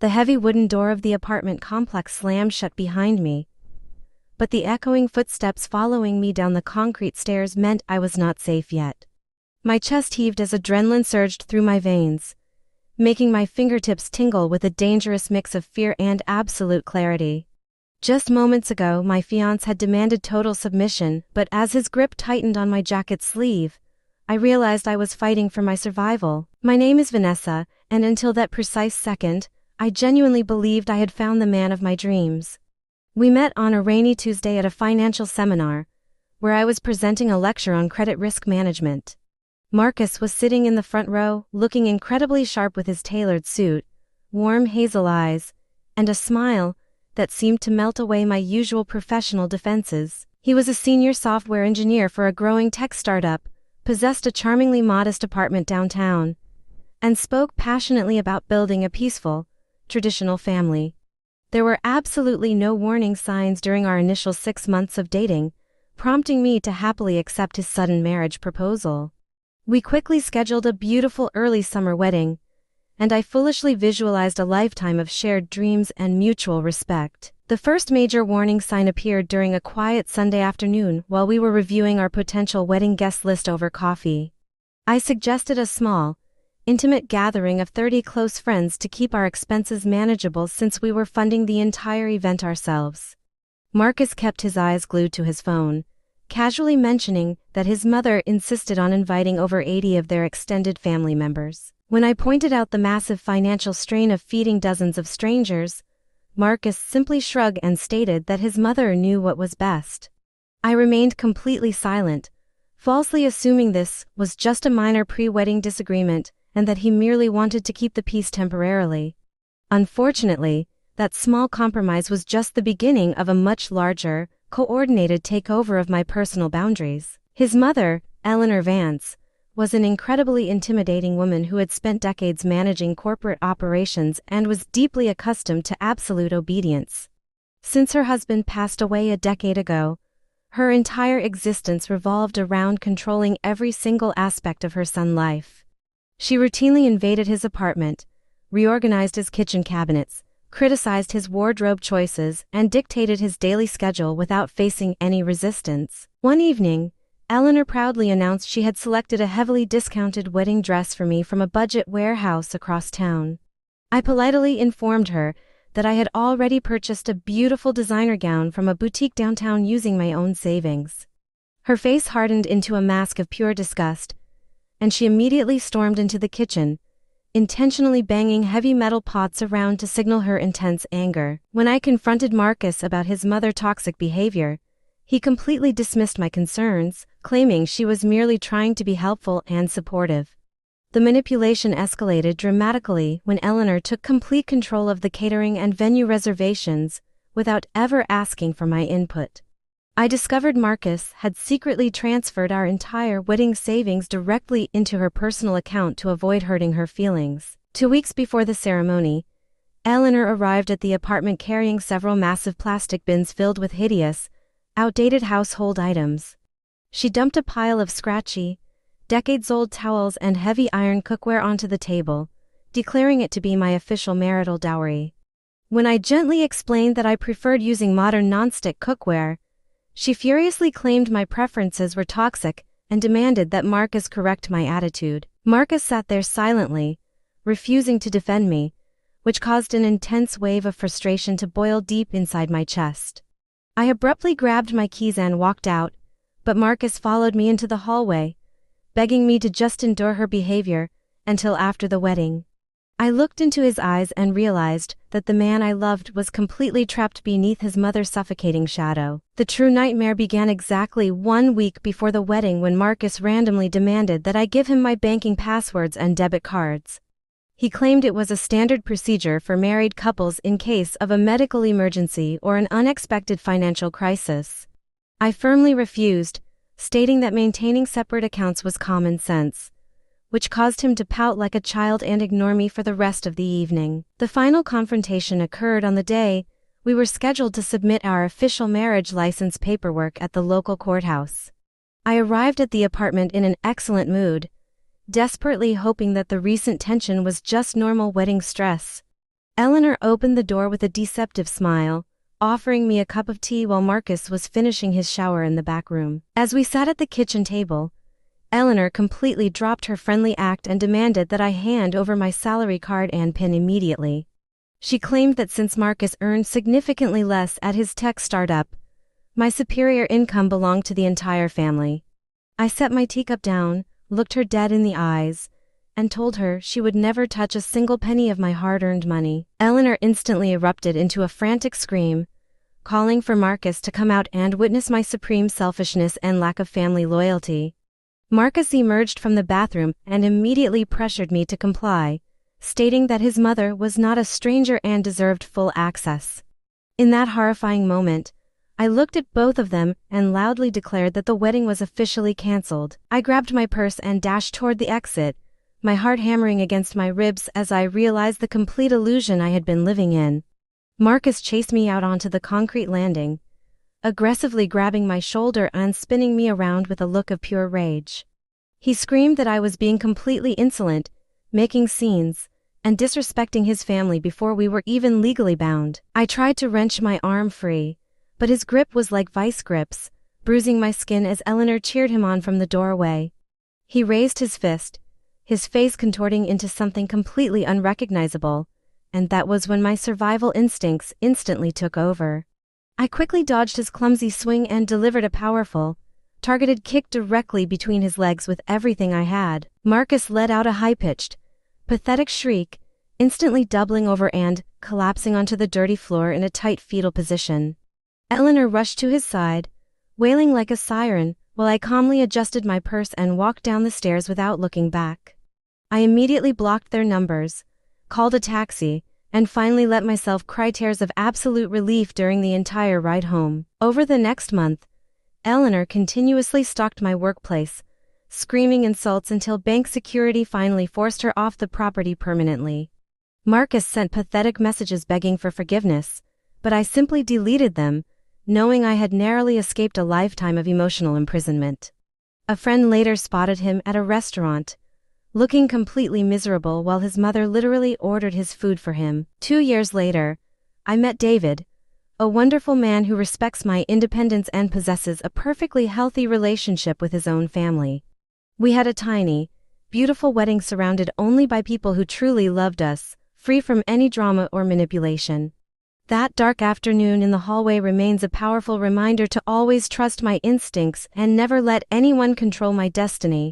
The heavy wooden door of the apartment complex slammed shut behind me, but the echoing footsteps following me down the concrete stairs meant I was not safe yet. My chest heaved as adrenaline surged through my veins, making my fingertips tingle with a dangerous mix of fear and absolute clarity. Just moments ago, my fiancé had demanded total submission, but as his grip tightened on my jacket sleeve, I realized I was fighting for my survival. My name is Vanessa, and until that precise second, I genuinely believed I had found the man of my dreams. We met on a rainy Tuesday at a financial seminar, where I was presenting a lecture on credit risk management. Marcus was sitting in the front row, looking incredibly sharp with his tailored suit, warm hazel eyes, and a smile that seemed to melt away my usual professional defenses. He was a senior software engineer for a growing tech startup, possessed a charmingly modest apartment downtown, and spoke passionately about building a peaceful, traditional family. There were absolutely no warning signs during our initial 6 months of dating, prompting me to happily accept his sudden marriage proposal. We quickly scheduled a beautiful early summer wedding, and I foolishly visualized a lifetime of shared dreams and mutual respect. The first major warning sign appeared during a quiet Sunday afternoon while we were reviewing our potential wedding guest list over coffee. I suggested a small, intimate gathering of 30 close friends to keep our expenses manageable since we were funding the entire event ourselves. Marcus kept his eyes glued to his phone, casually mentioning that his mother insisted on inviting over 80 of their extended family members. When I pointed out the massive financial strain of feeding dozens of strangers, Marcus simply shrugged and stated that his mother knew what was best. I remained completely silent, falsely assuming this was just a minor pre-wedding disagreement and that he merely wanted to keep the peace temporarily. Unfortunately, that small compromise was just the beginning of a much larger, coordinated takeover of my personal boundaries. His mother, Eleanor Vance, was an incredibly intimidating woman who had spent decades managing corporate operations and was deeply accustomed to absolute obedience. Since her husband passed away a decade ago, her entire existence revolved around controlling every single aspect of her son's life. She routinely invaded his apartment, reorganized his kitchen cabinets, criticized his wardrobe choices, and dictated his daily schedule without facing any resistance. One evening, Eleanor proudly announced she had selected a heavily discounted wedding dress for me from a budget warehouse across town. I politely informed her that I had already purchased a beautiful designer gown from a boutique downtown using my own savings. Her face hardened into a mask of pure disgust, and she immediately stormed into the kitchen, intentionally banging heavy metal pots around to signal her intense anger. When I confronted Marcus about his mother's toxic behavior, he completely dismissed my concerns, claiming she was merely trying to be helpful and supportive. The manipulation escalated dramatically when Eleanor took complete control of the catering and venue reservations, without ever asking for my input. I discovered Marcus had secretly transferred our entire wedding savings directly into her personal account to avoid hurting her feelings. 2 weeks before the ceremony, Eleanor arrived at the apartment carrying several massive plastic bins filled with hideous, outdated household items. She dumped a pile of scratchy, decades-old towels and heavy iron cookware onto the table, declaring it to be my official marital dowry. When I gently explained that I preferred using modern nonstick cookware, she furiously claimed my preferences were toxic and demanded that Marcus correct my attitude. Marcus sat there silently, refusing to defend me, which caused an intense wave of frustration to boil deep inside my chest. I abruptly grabbed my keys and walked out, but Marcus followed me into the hallway, begging me to just endure her behavior until after the wedding. I looked into his eyes and realized that the man I loved was completely trapped beneath his mother's suffocating shadow. The true nightmare began exactly 1 week before the wedding when Marcus randomly demanded that I give him my banking passwords and debit cards. He claimed it was a standard procedure for married couples in case of a medical emergency or an unexpected financial crisis. I firmly refused, stating that maintaining separate accounts was common sense, which caused him to pout like a child and ignore me for the rest of the evening. The final confrontation occurred on the day we were scheduled to submit our official marriage license paperwork at the local courthouse. I arrived at the apartment in an excellent mood, desperately hoping that the recent tension was just normal wedding stress. Eleanor opened the door with a deceptive smile, offering me a cup of tea while Marcus was finishing his shower in the back room. As we sat at the kitchen table, Eleanor completely dropped her friendly act and demanded that I hand over my salary card and PIN immediately. She claimed that since Marcus earned significantly less at his tech startup, my superior income belonged to the entire family. I set my teacup down, looked her dead in the eyes, and told her she would never touch a single penny of my hard-earned money. Eleanor instantly erupted into a frantic scream, calling for Marcus to come out and witness my supreme selfishness and lack of family loyalty. Marcus emerged from the bathroom and immediately pressured me to comply, stating that his mother was not a stranger and deserved full access. In that horrifying moment, I looked at both of them and loudly declared that the wedding was officially cancelled. I grabbed my purse and dashed toward the exit, my heart hammering against my ribs as I realized the complete illusion I had been living in. Marcus chased me out onto the concrete landing, aggressively grabbing my shoulder and spinning me around with a look of pure rage. He screamed that I was being completely insolent, making scenes, and disrespecting his family before we were even legally bound. I tried to wrench my arm free, but his grip was like vice grips, bruising my skin as Eleanor cheered him on from the doorway. He raised his fist, his face contorting into something completely unrecognizable, and that was when my survival instincts instantly took over. I quickly dodged his clumsy swing and delivered a powerful, targeted kick directly between his legs with everything I had. Marcus let out a high-pitched, pathetic shriek, instantly doubling over and collapsing onto the dirty floor in a tight fetal position. Eleanor rushed to his side, wailing like a siren, while I calmly adjusted my purse and walked down the stairs without looking back. I immediately blocked their numbers, called a taxi, and finally let myself cry tears of absolute relief during the entire ride home. Over the next month, Eleanor continuously stalked my workplace, screaming insults until bank security finally forced her off the property permanently. Marcus sent pathetic messages begging for forgiveness, but I simply deleted them, knowing I had narrowly escaped a lifetime of emotional imprisonment. A friend later spotted him at a restaurant, looking completely miserable while his mother literally ordered his food for him. 2 years later, I met David, a wonderful man who respects my independence and possesses a perfectly healthy relationship with his own family. We had a tiny, beautiful wedding surrounded only by people who truly loved us, free from any drama or manipulation. That dark afternoon in the hallway remains a powerful reminder to always trust my instincts and never let anyone control my destiny.